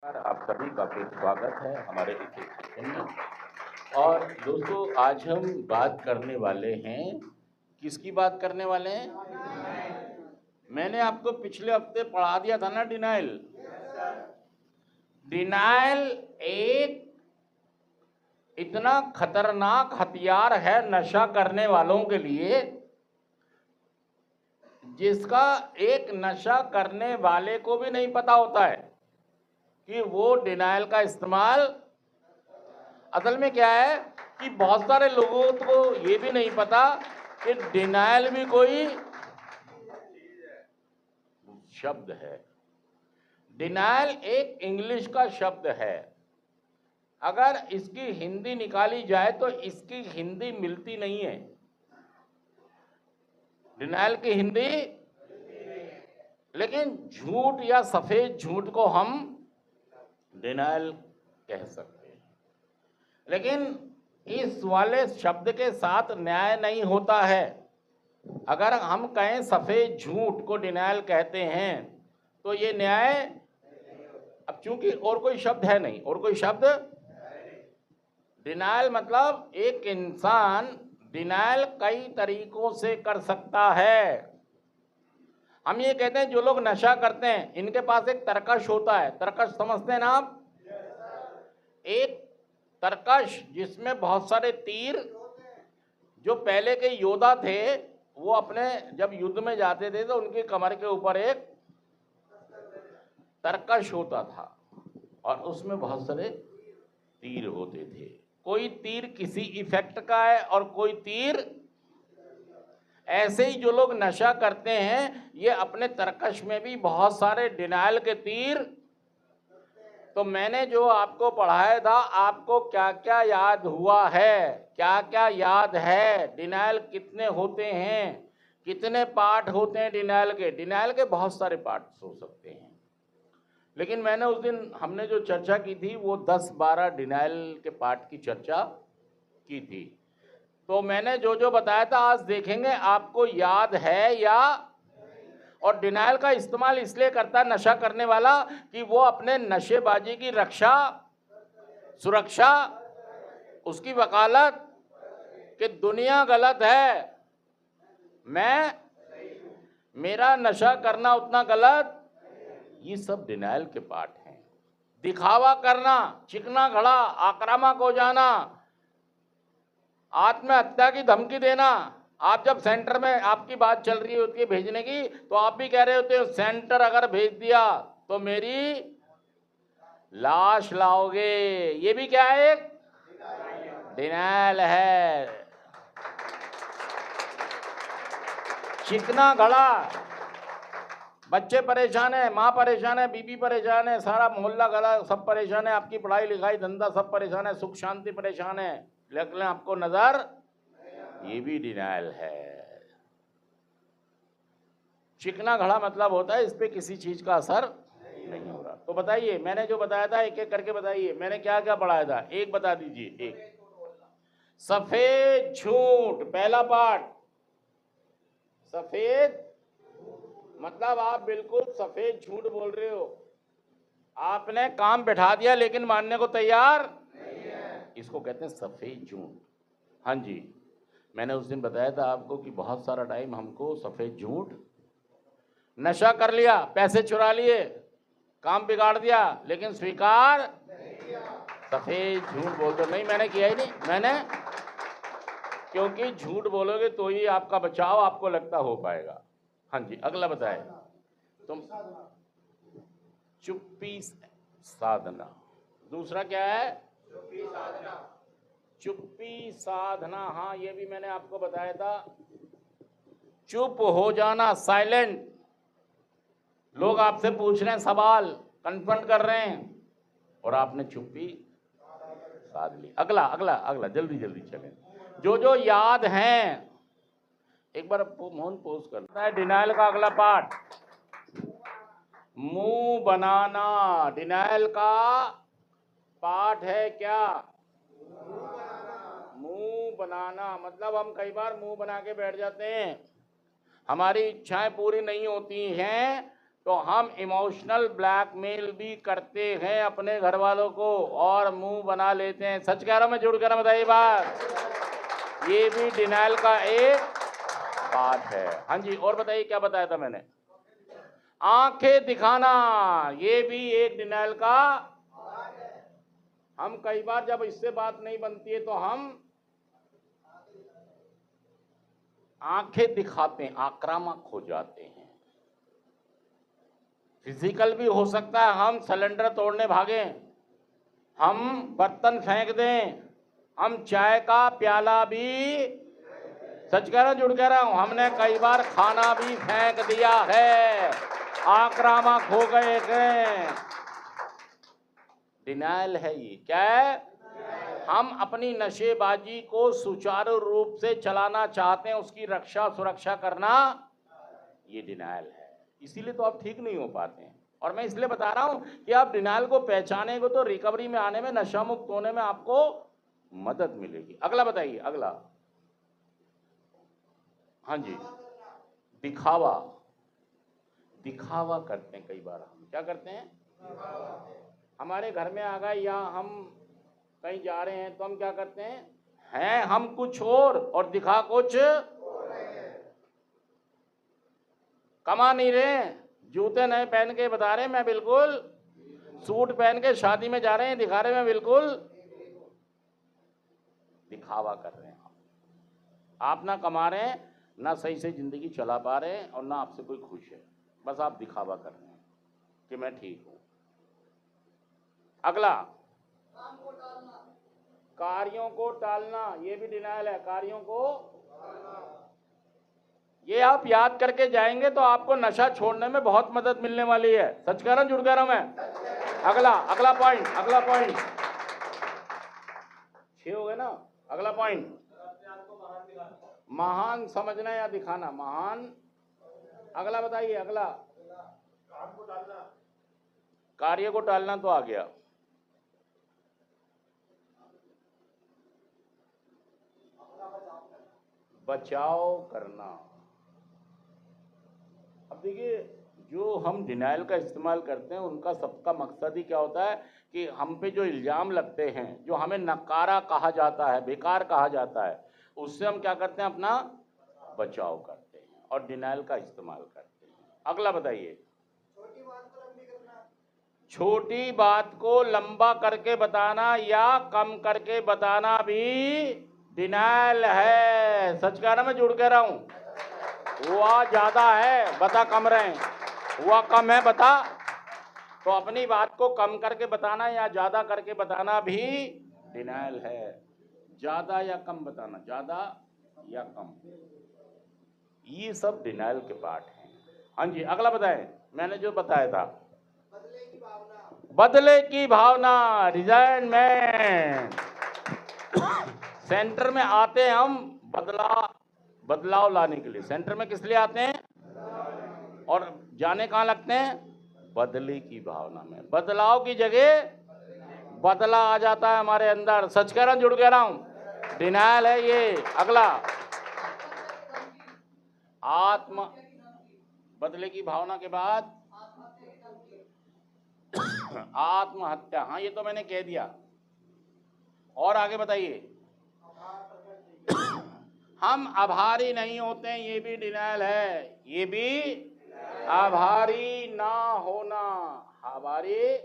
आप सभी का फिर स्वागत है हमारे इस सेशन में। और दोस्तों, आज हम बात करने वाले हैं, किसकी बात करने वाले हैं? मैंने आपको पिछले हफ्ते पढ़ा दिया था ना, डिनाइल। डिनाइल एक इतना खतरनाक हथियार है नशा करने वालों के लिए, जिसका एक नशा करने वाले को भी नहीं पता होता है कि वो डिनाइल का इस्तेमाल असल में क्या है कि बहुत सारे लोगों को ये भी नहीं पता कि डिनाइल भी कोई शब्द है। डिनाइल एक इंग्लिश का शब्द है। अगर इसकी हिंदी निकाली जाए तो इसकी हिंदी मिलती नहीं है। डिनाइल की हिंदी, लेकिन झूठ या सफेद झूठ को हम डिनाइल कह सकते हैं। लेकिन इस वाले शब्द के साथ न्याय नहीं होता है। अगर हम कहें सफेद झूठ को डिनाइल कहते हैं तो ये न्याय, अब चूंकि और कोई शब्द है नहीं, और कोई शब्द डिनाइल मतलब एक इंसान डिनाइल कई तरीकों से कर सकता है। हम ये कहते हैं जो लोग नशा करते हैं इनके पास एक तरकश होता है। तरकश समझते हैं ना आप? एक तरकश जिसमें बहुत सारे तीर, जो पहले के योद्धा थे वो अपने जब युद्ध में जाते थे तो उनकी कमर के ऊपर एक तरकश होता था और उसमें बहुत सारे तीर होते थे। कोई तीर किसी इफेक्ट का है और कोई तीर ऐसे ही। जो लोग नशा करते हैं ये अपने तरकश में भी बहुत सारे डिनाइल के तीर। तो मैंने जो आपको पढ़ाया था, आपको क्या क्या याद हुआ है, क्या क्या याद है? डिनाइल कितने होते हैं, कितने पार्ट होते हैं डिनाइल के? डिनाइल के बहुत सारे पार्ट्स हो सकते हैं, लेकिन मैंने उस दिन हमने जो चर्चा की थी वो 10-12 डिनाइल के पार्ट की चर्चा की थी। तो मैंने जो जो बताया था आज देखेंगे आपको याद है या। और डिनाइल का इस्तेमाल इसलिए करता है नशा करने वाला कि वो अपने नशेबाजी की रक्षा, सुरक्षा, उसकी वकालत कि दुनिया गलत है, मेरा नशा करना उतना गलत। ये सब डिनाइल के पार्ट हैं। दिखावा करना, चिकना घड़ा, आक्रामक हो जाना, आत्महत्या की धमकी देना। आप जब सेंटर में आपकी बात चल रही होती है भेजने की, तो आप भी कह रहे होते हो सेंटर अगर भेज दिया तो मेरी लाश लाओगे। ये भी क्या है? एक डिनाइल है। चिकना घड़ा, बच्चे परेशान है, माँ परेशान है, बीबी परेशान है, सारा मोहल्ला गला सब परेशान है, आपकी पढ़ाई लिखाई धंधा सब परेशान है, सुख शांति परेशान है, लेकिन आपको नजर, ये भी डिनाइल है। चिकना घड़ा मतलब होता है इस पे किसी चीज का असर नहीं हो रहा। तो बताइए, मैंने जो बताया था एक एक करके बताइए, मैंने क्या क्या पढ़ाया था? एक बता दीजिए। एक सफेद झूठ, पहला पार्ट। सफेद मतलब आप बिल्कुल सफेद झूठ बोल रहे हो, आपने काम बैठा दिया लेकिन मानने को तैयार नहीं है, इसको कहते हैं सफेद झूठ। हाँ जी, मैंने उस दिन बताया था आपको कि बहुत सारा टाइम हमको सफेद झूठ, नशा कर लिया, पैसे चुरा लिए, काम बिगाड़ दिया, लेकिन स्वीकार नहीं किया, सफेद झूठ बोल दो। नहीं, मैंने किया ही नहीं। मैंने, क्योंकि झूठ बोलोगे तो ही आपका बचाव आपको लगता हो पाएगा। हाँ जी, अगला बताए। तुम चुप्पी साधना। दूसरा क्या है? चुप्पी साधना। चुप्पी साधना, हाँ ये भी मैंने आपको बताया था। चुप हो जाना, साइलेंट। लोग आपसे पूछ रहे हैं सवाल, कन्फ्रंट कर रहे हैं और आपने चुप्पी साध ली। अगला अगला अगला, जल्दी जल्दी चलें। जो जो याद हैं एक बार मोहन पोज करता है। डिनाइल का अगला पार्ट, मुंह बनाना। डिनाइल का पार्ट है क्या? मुंह बनाना मतलब हम कई बार मुंह बना के बैठ जाते हैं, हमारी इच्छाएं पूरी नहीं होती हैं तो हम इमोशनल ब्लैकमेल भी करते हैं अपने घर वालों को और मुंह बना लेते हैं। सच कह रहा हूं मैं, झूठ कह रहा हूं, बताइए बात। ये भी डिनायल का एक पार्ट है। हाँ जी, और बताइए क्या बताया था मैंने? आंखें दिखाना, ये भी एक डिनायल का। हम कई बार जब इससे बात नहीं बनती है तो हम आंखें दिखाते हैं, आक्रामक हो जाते हैं। फिजिकल भी हो सकता है, हम सिलेंडर तोड़ने भागें, हम बर्तन फेंक दें, हम चाय का प्याला भी, सच कह रहा हूं झूठ कह रहा हूं, हमने कई बार खाना भी फेंक दिया है, आक्रामक हो गए हैं। डिनायल है ये। क्या है? हम अपनी नशेबाजी को सुचारू रूप से चलाना चाहते हैं, उसकी रक्षा सुरक्षा करना, ये डिनायल है। इसीलिए तो आप ठीक नहीं हो पाते हैं। और मैं इसलिए बता रहा हूं कि आप डिनायल को पहचानेंगे तो रिकवरी में आने में, नशा मुक्त होने में आपको मदद मिलेगी। अगला बताइए, अगला। हाँ जी, दिखावा। दिखावा करते हैं कई बार। हम क्या करते हैं? हमारे घर में आ गए या हम कहीं जा रहे हैं तो हम क्या करते हैं हम कुछ और दिखा कुछ, कमा नहीं रहे। जूते नए पहन के बता रहे हैं मैं बिल्कुल, सूट पहन के शादी में जा रहे हैं, दिखा रहे हैं मैं बिल्कुल, दिखावा कर रहे हैं। आप ना कमा रहे हैं, ना सही से जिंदगी चला पा रहे हैं, और ना आपसे कोई खुश है, बस आप दिखावा कर रहे हैं कि मैं ठीक हूं। अगला, कार्यों को टालना, ये भी डिनायल है। कार्यों को, ये आप याद करके जाएंगे तो आपको नशा छोड़ने में बहुत मदद मिलने वाली है। सच कह रहा हूं झूठ कह रहा हूं मैं? अगला पॉइंट, अगला पॉइंट 6 हो गए ना। अगला पॉइंट, महान समझना या दिखाना, महान। अगला बताइए, अगला, कार्य को टालना तो आ गया। बचाव करना। अब देखिए, जो हम डिनायल का इस्तेमाल करते हैं उनका सबका मकसद ही क्या होता है कि हम पे जो इल्जाम लगते हैं, जो हमें नकारा कहा जाता है, बेकार कहा जाता है, उससे हम क्या करते हैं? अपना बचाव करते हैं और डिनायल का इस्तेमाल करते हैं। अगला बताइए, छोटी बात को लंबा करके बताना या कम करके बताना भी डिनायल है। सच कह रहा मैं झूठ कह रहा हूं? हुआ ज्यादा है, बता कम रहे, हुआ कम है, बता। तो अपनी बात को कम करके बताना या ज्यादा करके बताना भी डिनायल है। ज्यादा या कम बताना, ज्यादा या कम, ये सब डिनायल के पार्ट हैं। हाँ जी, अगला बताएं। मैंने जो बताया था, बदले की भावना, रिजाइनमेंट। सेंटर में आते हैं हम बदलाव लाने के लिए। सेंटर में किस लिए आते हैं? और जाने कहां लगते हैं? बदले की भावना में। बदलाव की जगह बदला आ जाता है हमारे अंदर। सच कह रहा हूं झूठ कह रहा हूं? डिनायल है ये। अगला, बदले की भावना के बाद आत्महत्या। हाँ, ये तो मैंने कह दिया। और आगे बताइए। हम आभारी नहीं होते हैं, ये भी डिनायल है। ये भी आभारी ना होना, आभारी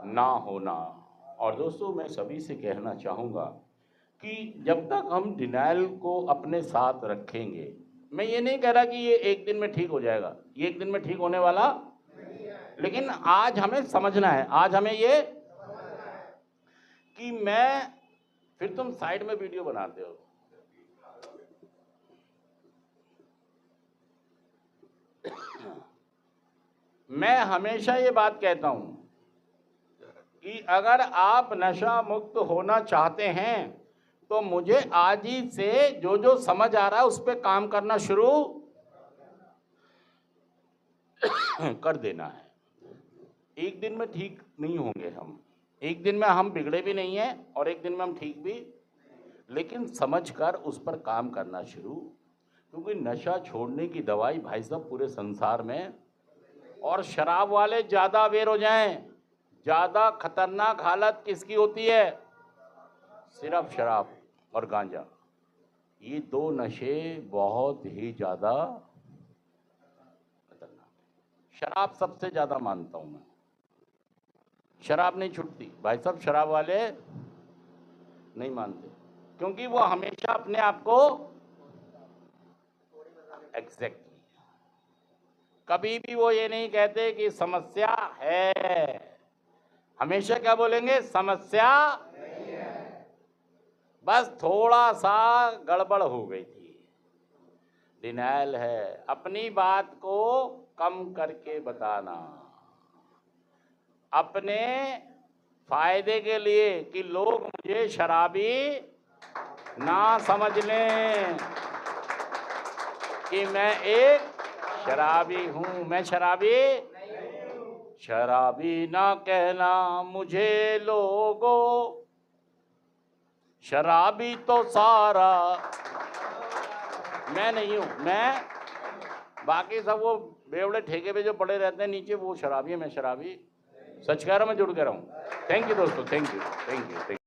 ना होना। और दोस्तों, मैं सभी से कहना चाहूंगा कि जब तक हम डिनायल को अपने साथ रखेंगे, मैं ये नहीं कह रहा कि ये एक दिन में ठीक हो जाएगा, ये एक दिन में ठीक होने वाला, लेकिन आज हमें समझना है, आज हमें ये कि फिर तुम साइड में वीडियो बनाते हो। मैं हमेशा ये बात कहता हूं कि अगर आप नशा मुक्त होना चाहते हैं तो मुझे आज ही से जो जो समझ आ रहा है उस पर काम करना शुरू कर देना है। एक दिन में ठीक नहीं होंगे हम, एक दिन में हम बिगड़े भी नहीं हैं और एक दिन में हम ठीक भी, लेकिन समझकर उस पर काम करना शुरू। क्योंकि नशा छोड़ने की दवाई भाई साहब पूरे संसार में और शराब वाले ज्यादा अवेयर हो जाएं। ज्यादा खतरनाक हालत किसकी होती है? सिर्फ शराब और गांजा। ये दो नशे बहुत ही ज्यादा खतरनाक। शराब सबसे ज्यादा मानता हूं मैं, शराब नहीं छूटती भाई साहब, शराब वाले नहीं मानते, क्योंकि वो हमेशा अपने आप को एग्जैक्टली कभी भी वो ये नहीं कहते कि समस्या है, हमेशा क्या बोलेंगे? समस्या नहीं है, बस थोड़ा सा गड़बड़ हो गई थी, डिनायल है। अपनी बात को कम करके बताना, अपने फायदे के लिए, कि लोग मुझे शराबी ना समझ लें कि मैं एक शराबी हूं। मैं शराबी नहीं हूं। शराबी ना कहना मुझे लोगों, शराबी तो सारा मैं नहीं हूं। मैं, बाकी सब वो बेवड़े ठेके पे जो पड़े रहते हैं नीचे, वो शराबी है, मैं शराबी सच कह रहा हूं, मैं जुड़ कह रहा हूं। थैंक यू दोस्तों, thank you, thank you, thank you.